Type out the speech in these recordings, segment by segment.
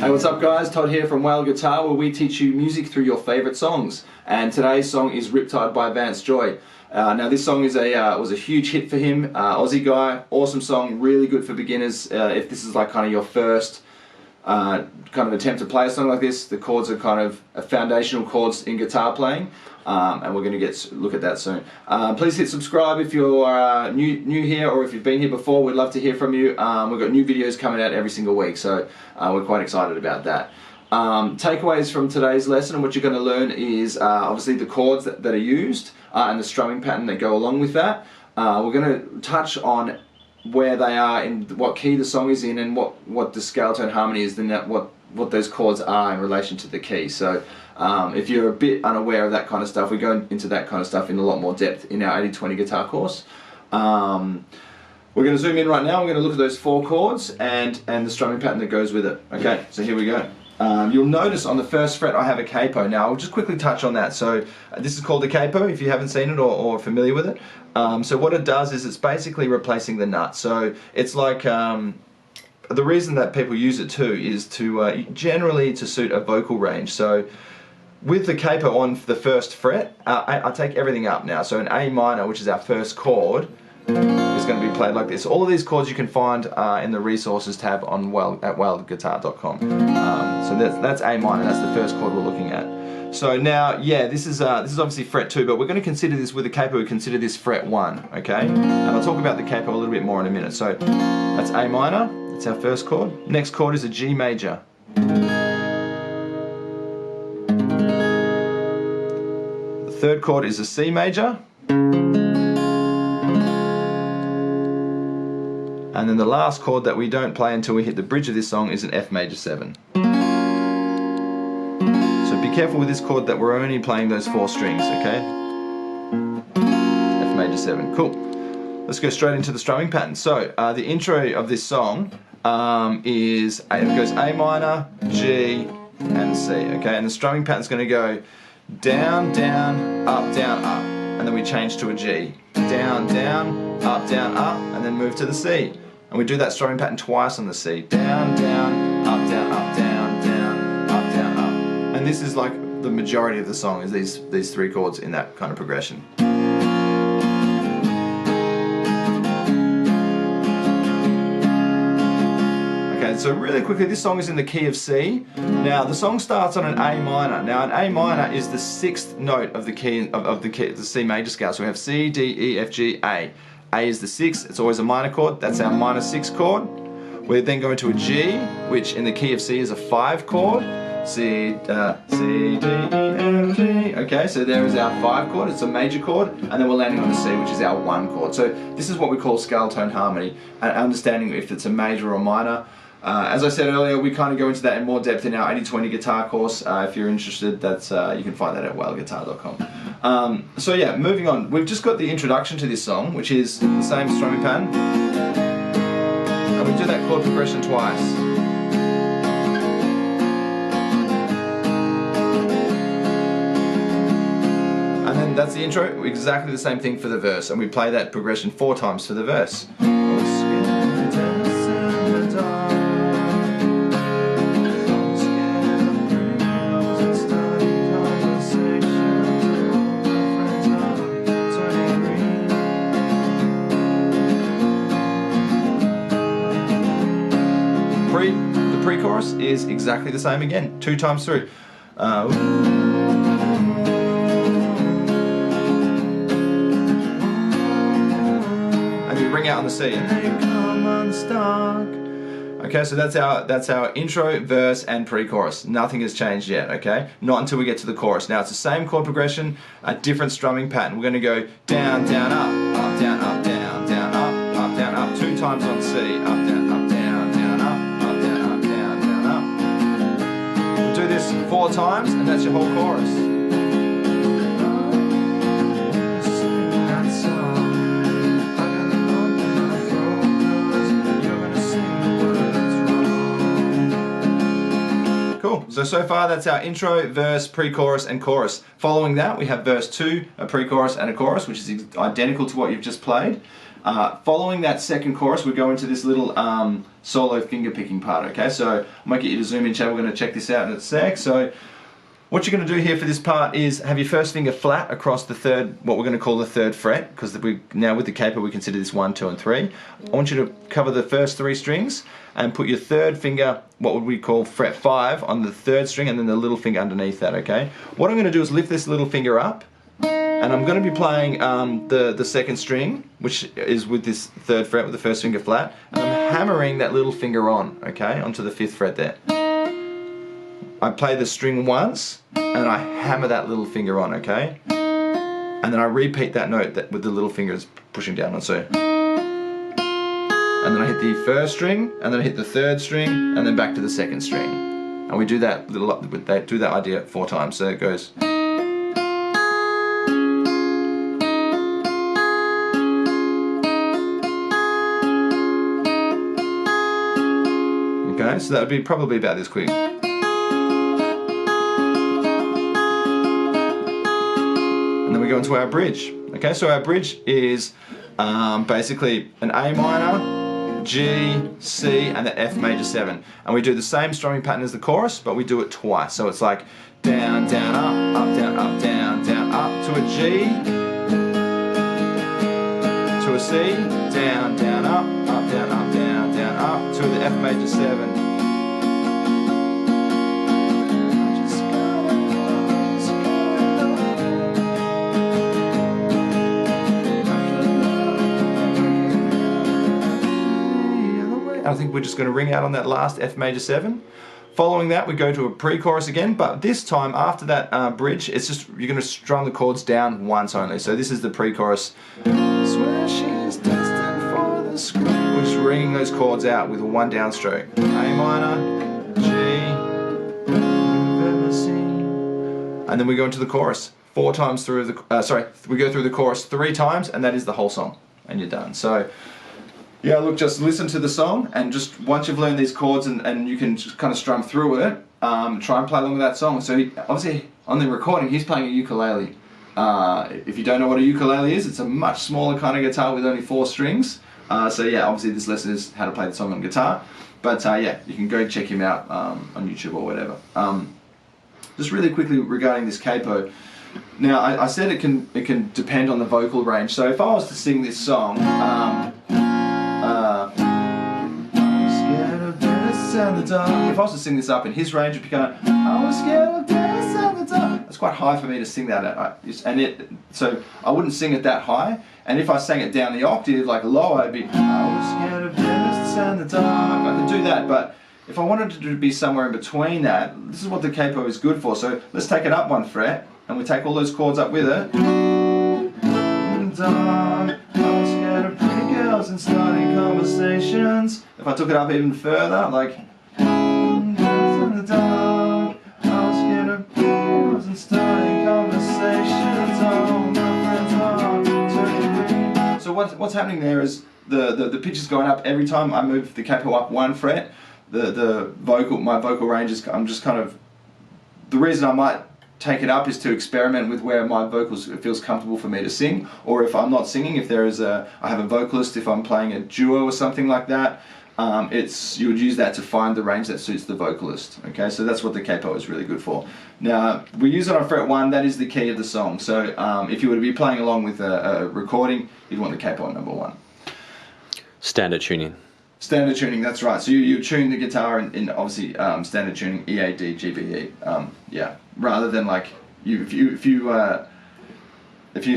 Hey, what's up guys? Todd here from Whale Guitar, where we teach you music through your favourite songs. And today's song is Riptide by Vance. Now this song is was a huge hit for him, Aussie guy, awesome song, really good for beginners. If this is like kind of your first kind of attempt to play a song like this, the chords are kind of foundational chords in guitar playing. And we're going to look at that soon. Please hit subscribe if you're new here, or if you've been here before. We'd love to hear from you. We've got new videos coming out every single week, so we're quite excited about that. Takeaways from today's lesson, and what you're going to learn is obviously the chords that are used and the strumming pattern that go along with that. We're going to touch on where they are, in what key the song is in, and what the scale tone harmony is, then what those chords are in relation to the key. So if you're a bit unaware of that kind of stuff, we go into that kind of stuff in a lot more depth in our 80-20 guitar course. We're going to zoom in right now. We're going to look at those 4 chords and the strumming pattern that goes with it. Okay, so here we go. You'll notice on the first fret I have a capo. Now I'll just quickly touch on that. So this is called a capo if you haven't seen it or familiar with it. So what it does is it's basically replacing the nut. So it's like the reason that people use it too is to generally to suit a vocal range. So with the capo on the first fret, I take everything up now. So an A minor, which is our first chord, is going to be played like this. All of these chords you can find in the resources tab on at whaleguitar.com. So that's A minor. That's the first chord we're looking at. So now, yeah, this is obviously fret 2, but we're going to consider this with the capo. We consider this fret 1, okay? And I'll talk about the capo a little bit more in a minute. So that's A minor. That's our first chord. Next chord is a G major. The third chord is a C major. And then the last chord that we don't play until we hit the bridge of this song is an F major 7. So be careful with this chord that we're only playing those 4 strings, okay? F major 7, cool. Let's go straight into the strumming pattern. So the intro of this song it goes A minor, G, and C, okay? And the strumming pattern's going to go down, down, up, and then we change to a G. Down, down, up, and then move to the C. And we do that strumming pattern twice on the C. Down, down, up, down, up, down, down, up, down, up. And this is like the majority of the song, is these 3 chords in that kind of progression. Okay, so really quickly, this song is in the key of C. Now the song starts on an A minor. Now an A minor is the 6th note of the key of the C major scale. So we have C, D, E, F, G, A. A is the 6th. It's always a minor chord. That's our minor 6 chord. We're then going to a G, which in the key of C is a 5 chord. C, D, E, F, G. Okay, so there is our 5 chord. It's a major chord, and then we're landing on a C, which is our 1 chord. So this is what we call scale tone harmony, and understanding if it's a major or minor. As I said earlier, we kind of go into that in more depth in our 80-20 guitar course. If you're interested, you can find that at whaleguitar.com. So yeah, moving on. We've just got the introduction to this song, which is the same strumming pattern. And we do that chord progression twice. And then that's the intro. Exactly the same thing for the verse. And we play that progression 4 times for the verse. The pre-chorus is exactly the same again, 2 times through. And you bring out on the C. Okay, so that's our intro, verse, and pre-chorus. Nothing has changed yet, okay? Not until we get to the chorus. Now it's the same chord progression, a different strumming pattern. We're going to go down, down, up, down, up, down, down, up, down, up. 2 times on C, up, down, up, down, down, up, down, up, down, down, up. We'll do this 4 times, and that's your whole chorus. Cool. So So far that's our intro, verse, pre-chorus, and chorus. Following that, we have verse 2, a pre-chorus, and a chorus, which is identical to what you've just played. Following that second chorus, we go into this little solo finger picking part, okay? So I might get you to zoom in, Chad. We're going to check this out in a sec. So what you're going to do here for this part is have your first finger flat across the third, what we're going to call the third fret, because now with the capo we consider this 1, 2, and 3. I want you to cover the first 3 strings and put your third finger, what would we call fret 5, on the third string, and then the little finger underneath that, okay? What I'm going to do is lift this little finger up, and I'm going to be playing the second string, which is with this third fret with the first finger flat, and I'm hammering that little finger on, okay, onto the 5th fret there. I play the string once, and I hammer that little finger on, okay? And then I repeat that note with the little fingers pushing down on, so. And then I hit the first string, and then I hit the third string, and then back to the second string. And we do that do that idea 4 times, so it goes. Okay, so that would be probably about this quick. And then we go into our bridge. Okay, so our bridge is basically an A minor, G, C, and the F major 7. And we do the same strumming pattern as the chorus, but we do it twice. So it's like down, down, up, down, up, down, down, up to a G, to a C, down, down, up, down, up, down, down, up to the F major 7. I think we're just going to ring out on that last F major 7. Following that, we go to a pre-chorus again, but this time after that bridge, it's just you're going to strum the chords down once only. So this is the pre-chorus. Swear she's destined for the screen. We're just ringing those chords out with a 1 downstroke. A minor, G, you've ever seen. And then we go into the chorus 4 times through the. We go through the chorus 3 times, and that is the whole song, and you're done. So. Yeah, look, just listen to the song, and just once you've learned these chords and you can just kind of strum through it, try and play along with that song. So obviously on the recording he's playing a ukulele. If you don't know what a ukulele is, it's a much smaller kind of guitar with only 4 strings. So yeah, obviously this lesson is how to play the song on guitar. But yeah, you can go check him out on YouTube or whatever. Just really quickly regarding this capo. Now I said it can depend on the vocal range. So if I was to sing this song, if I was to sing this up in his range, it'd be kind of, I was scared of Dennis and the dark. It's quite high for me to sing that at, so I wouldn't sing it that high. And if I sang it down the octave, like lower, it'd be, I was scared of Dennis and the dark. I could do that, but if I wanted to be somewhere in between that, this is what the capo is good for. So let's take it up 1 fret, and we take all those chords up with it. In the dark, I was scared of pretty girls and starting conversations. If I took it up even further, like in the dark, I was scared of pretty girls and starting conversations. Oh, my friends are. So what's happening there is the pitch is going up every time I move the capo up 1 fret. My vocal range is, I'm just kind of, the reason I might take it up is to experiment with where my vocals, it feels comfortable for me to sing, or if I'm not singing, if there is I have a vocalist, if I'm playing a duo or something like that, you would use that to find the range that suits the vocalist. Okay, so that's what the capo is really good for. Now we use it on fret 1. That is the key of the song. So if you were to be playing along with a recording, you'd want the capo on number 1. Standard tuning. Standard tuning, that's right. So you tune the guitar in obviously standard tuning, E, A, D, G, B, E. Yeah, rather than like if you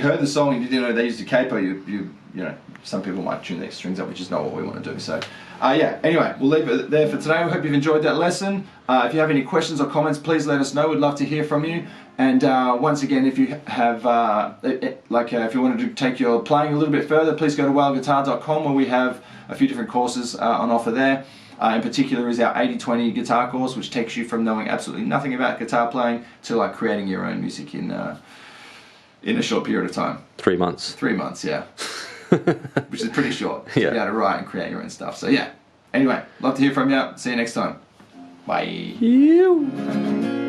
heard the song and you didn't know they used a capo, you know, some people might tune their strings up, which is not what we want to do. So yeah, anyway, we'll leave it there for today. We hope you've enjoyed that lesson. If you have any questions or comments, please let us know. We'd love to hear from you. And once again, if you have if you wanted to take your playing a little bit further, please go to whaleguitar.com, where we have a few different courses on offer there. In particular is our 80-20 guitar course, which takes you from knowing absolutely nothing about guitar playing to like creating your own music in a short period of time. 3 months. 3 months, yeah. Which is pretty short. Yeah. To be able to write and create your own stuff. So yeah. Anyway, love to hear from you. See you next time. Bye. You.